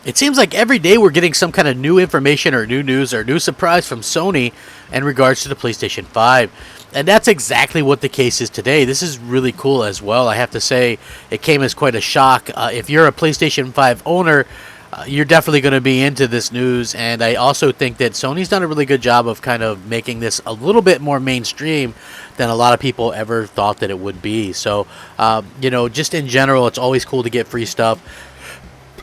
It seems like every day we're getting some kind of new information or new news or new surprise from Sony in regards to the PlayStation 5. And that's exactly what the case is today. This is really cool as well. I have to say, it came as quite a shock. If you're a PlayStation 5 owner, you're definitely going to be into this news. And I also think that Sony's done a really good job of kind of making this a little bit more mainstream than a lot of people ever thought that it would be. So, just in general, it's always cool to get free stuff.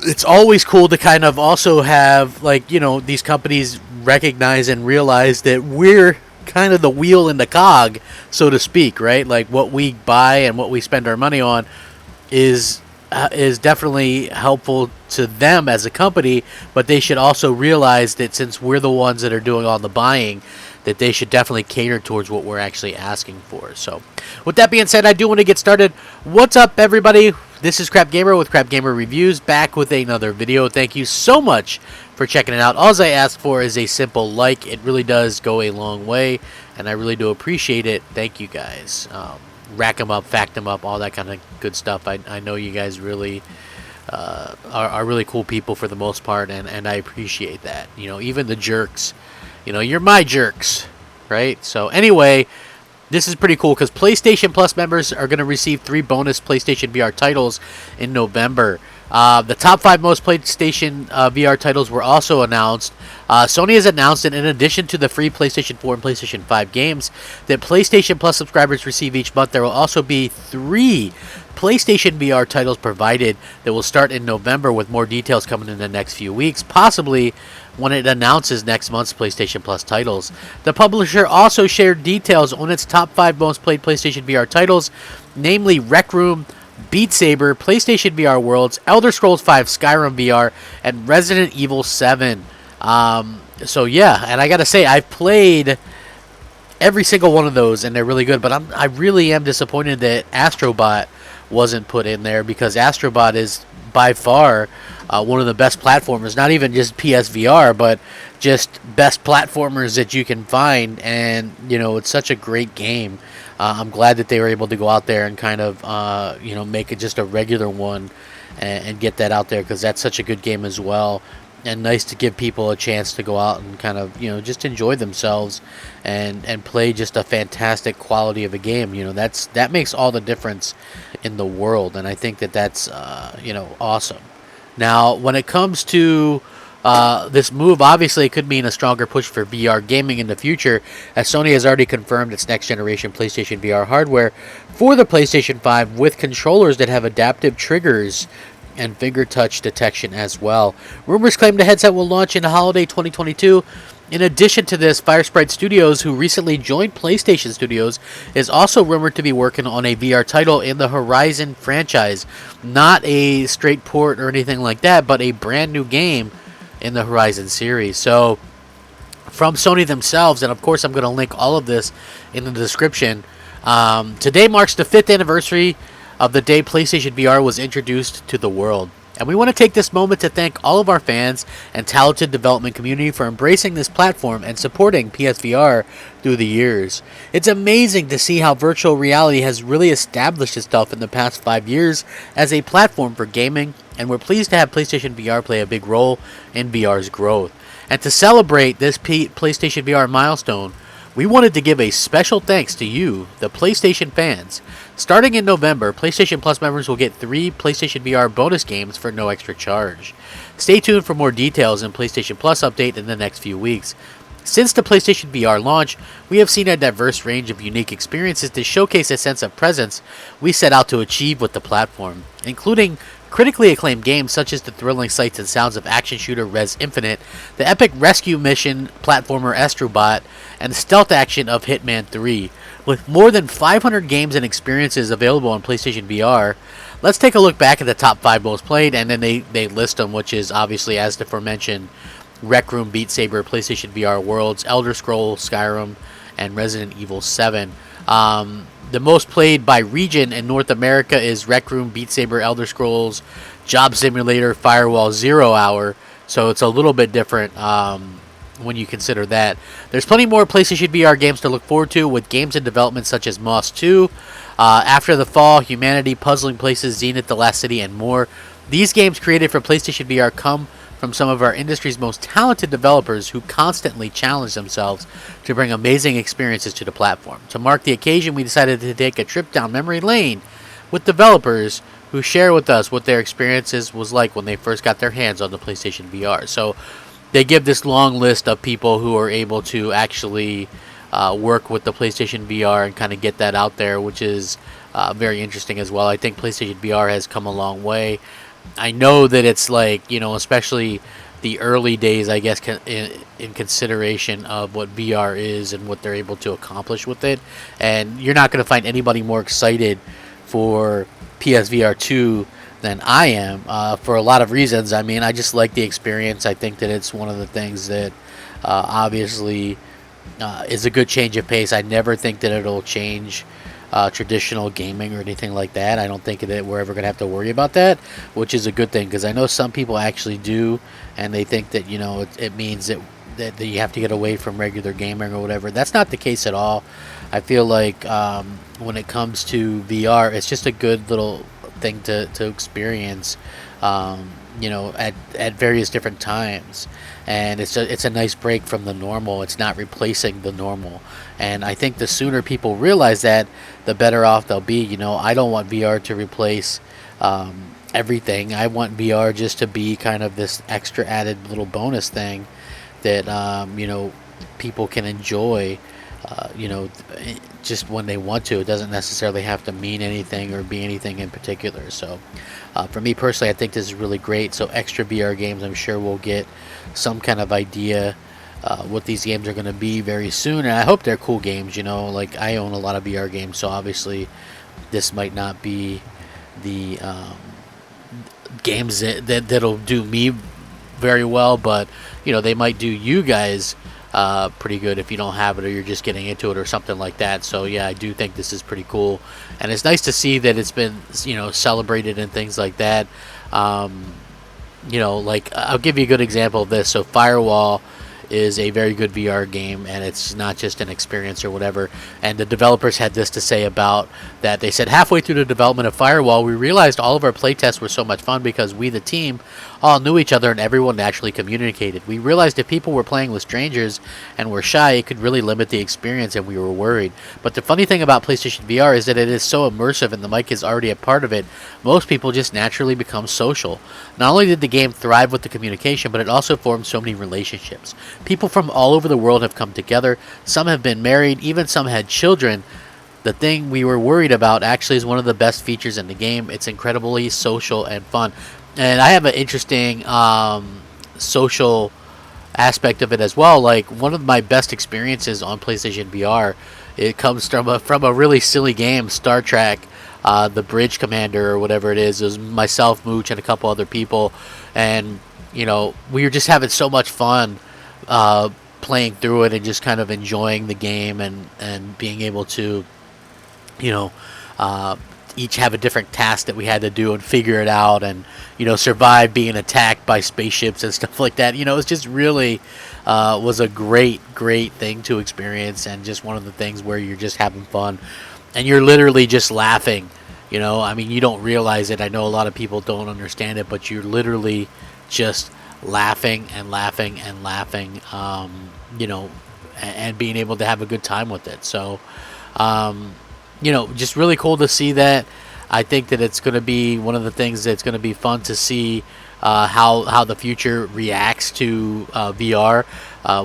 It's always cool to kind of also have, these companies recognize and realize that we're kind of the wheel in the cog, so to speak, right? Like, what we buy and what we spend our money on is definitely helpful to them as a company, but they should also realize that since we're the ones that are doing all the buying, that they should definitely cater towards what we're actually asking for. So, with that being said, I do want to get started. What's up, everybody? This is Crapgamer with Crapgamer Reviews, back with another video. Thank you so much for checking it out. All I ask for is a simple like. It really does go a long way, and I really do appreciate it. Thank you, guys. Rack them up, fact them up, all that kind of good stuff. I know you guys really are really cool people for the most part, and I appreciate that. Even the jerks, you're my jerks, right? So anyway, this is pretty cool because PlayStation Plus members are going to receive 3 bonus PlayStation VR titles in November. The top 5 most PlayStation VR titles were also announced. Sony has announced that in addition to the free PlayStation 4 and PlayStation 5 games that PlayStation Plus subscribers receive each month, there will also be 3 PlayStation VR titles provided that will start in November, with more details coming in the next few weeks, possibly when it announces next month's PlayStation Plus titles. The publisher also shared details on its top 5 most played PlayStation VR titles, namely Rec Room, Beat Saber, PlayStation VR Worlds, Elder Scrolls V Skyrim VR, and Resident Evil 7. So yeah, and I gotta say, I've played every single one of those, and they're really good, but I really am disappointed that Astrobot wasn't put in there, because Astrobot is by far one of the best platformers, not even just PSVR, but just best platformers that you can find, and it's such a great game. I'm glad that they were able to go out there and kind of make it just a regular one and get that out there, because that's such a good game as well, and nice to give people a chance to go out and kind of just enjoy themselves and play just a fantastic quality of a game. That makes all the difference in the world, and I think that's awesome. Now, when it comes to this move, obviously it could mean a stronger push for VR gaming in the future, as Sony has already confirmed its next generation PlayStation VR hardware for the PlayStation 5 with controllers that have adaptive triggers and finger touch detection as well. Rumors claim the headset will launch in holiday 2022. In addition to this, Firesprite Studios, who recently joined PlayStation Studios, is also rumored to be working on a VR title in the Horizon franchise. Not a straight port or anything like that, but a brand new game in the Horizon series. So, from Sony themselves, and of course I'm going to link all of this in the description, today marks the 5th anniversary of the day PlayStation VR was introduced to the world. And we want to take this moment to thank all of our fans and talented development community for embracing this platform and supporting PSVR through the years. It's amazing to see how virtual reality has really established itself in the past 5 years as a platform for gaming, and we're pleased to have PlayStation VR play a big role in VR's growth. And to celebrate this PlayStation VR milestone, we wanted to give a special thanks to you, the PlayStation fans. Starting in November, PlayStation Plus members will get 3 PlayStation VR bonus games for no extra charge. Stay tuned for more details in PlayStation Plus update in the next few weeks. Since the PlayStation VR launch, we have seen a diverse range of unique experiences to showcase a sense of presence we set out to achieve with the platform, including critically acclaimed games such as the thrilling sights and sounds of action shooter Res Infinite, the epic rescue mission platformer Astrobot, and the stealth action of Hitman 3. With more than 500 games and experiences available on PlayStation VR, let's take a look back at the top 5 most played, and then they list them, which is obviously, as the aforementioned, Rec Room, Beat Saber, PlayStation VR Worlds, Elder Scrolls, Skyrim, and Resident Evil 7. The most played by region in North America is Rec Room, Beat Saber, Elder Scrolls, Job Simulator, Firewall, 0 Hour. So it's a little bit different when you consider that. There's plenty more PlayStation VR games to look forward to, with games in development such as Moss 2, After the Fall, Humanity, Puzzling Places, Zenith, The Last City, and more. These games created for PlayStation VR come from some of our industry's most talented developers who constantly challenge themselves to bring amazing experiences to the platform. To mark the occasion, we decided to take a trip down memory lane with developers who share with us what their experiences was like when they first got their hands on the PlayStation VR. So they give this long list of people who are able to actually work with the PlayStation VR and kind of get that out there, which is very interesting as well. I think PlayStation VR has come a long way. I know that it's like, especially the early days, I guess, in consideration of what VR is and what they're able to accomplish with it. And you're not going to find anybody more excited for PSVR 2 than I am, for a lot of reasons. I mean, I just like the experience. I think that it's one of the things that obviously is a good change of pace. I never think that it'll change traditional gaming or anything like that. I don't think that we're ever going to have to worry about that, which is a good thing, because I know some people actually do, and they think that it means that you have to get away from regular gaming or whatever. That's not the case at all. I feel like when it comes to VR, it's just a good little thing to experience, at various different times, and it's a nice break from the normal. It's not replacing the normal, and I think the sooner people realize that, the better off they'll be. I don't want VR to replace everything. I want VR just to be kind of this extra added little bonus thing that people can enjoy, just when they want to. It doesn't necessarily have to mean anything or be anything in particular. So for me personally, I think this is really great. So extra VR games, I'm sure we'll get some kind of idea what these games are going to be very soon, and I hope they're cool games. Like, I own a lot of VR games, so obviously this might not be the games that'll do me very well, but they might do you guys pretty good if you don't have it, or you're just getting into it or something like that. So yeah, I do think this is pretty cool, and it's nice to see that it's been celebrated and things like that. Like, I'll give you a good example of this. So Firewall is a very good VR game, and it's not just an experience or whatever. And the developers had this to say about that. They said, halfway through the development of Firewall, we realized all of our playtests were so much fun because we, the team, all knew each other and everyone naturally communicated. We realized if people were playing with strangers and were shy, it could really limit the experience, and we were worried. But the funny thing about PlayStation VR is that it is so immersive, and the mic is already a part of it. Most people just naturally become social. Not only did the game thrive with the communication, but it also formed so many relationships. People from all over the world have come together. Some have been married, even some had children. The thing we were worried about actually is one of the best features in the game. It's incredibly social and fun. And I have an interesting social aspect of it as well. Like, one of my best experiences on PlayStation VR, it comes from a really silly game, Star Trek, the Bridge Commander or whatever it is. It was myself, Mooch, and a couple other people, and we were just having so much fun playing through it and just kind of enjoying the game, and being able to each have a different task that we had to do and figure it out, and survive being attacked by spaceships and stuff like that. It's just really was a great thing to experience, and just one of the things where you're just having fun and you're literally just laughing. I mean, you don't realize it. I know a lot of people don't understand it, but you're literally just laughing and laughing and laughing, and being able to have a good time with it. So just really cool to see that. I think that it's going to be one of the things that's going to be fun to see how the future reacts to VR.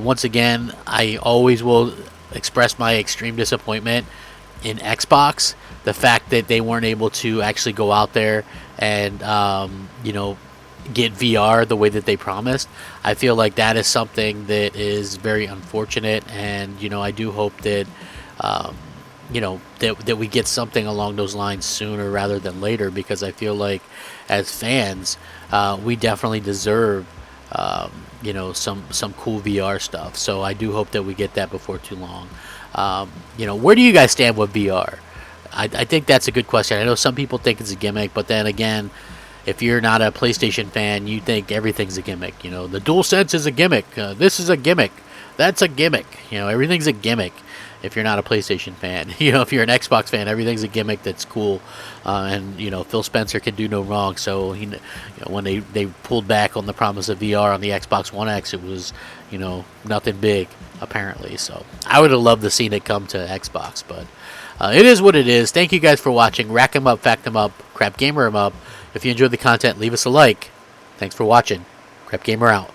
Once again, I always will express my extreme disappointment in Xbox. The fact that they weren't able to actually go out there and get VR the way that they promised. I feel like that is something that is very unfortunate, and I do hope that that we get something along those lines sooner rather than later, because I feel like as fans, we definitely deserve some cool VR stuff. So I do hope that we get that before too long. Where do you guys stand with VR? I think that's a good question. I know some people think it's a gimmick, but then again, if you're not a PlayStation fan, you think everything's a gimmick. The DualSense is a gimmick. This is a gimmick. That's a gimmick. Everything's a gimmick. if you're not a PlayStation fan. You know, if you're an Xbox fan, everything's a gimmick that's cool, and you know, Phil Spencer can do no wrong. So you know, when they pulled back on the promise of VR on the Xbox One X, it was, you know, nothing big apparently. So I would have loved to seen it come to Xbox, but it is what it is. Thank you guys for watching. Rack 'em up, fact 'em up, Crap Gamer 'em up. If you enjoyed the content, leave us a like. Thanks for watching. Crap Gamer out.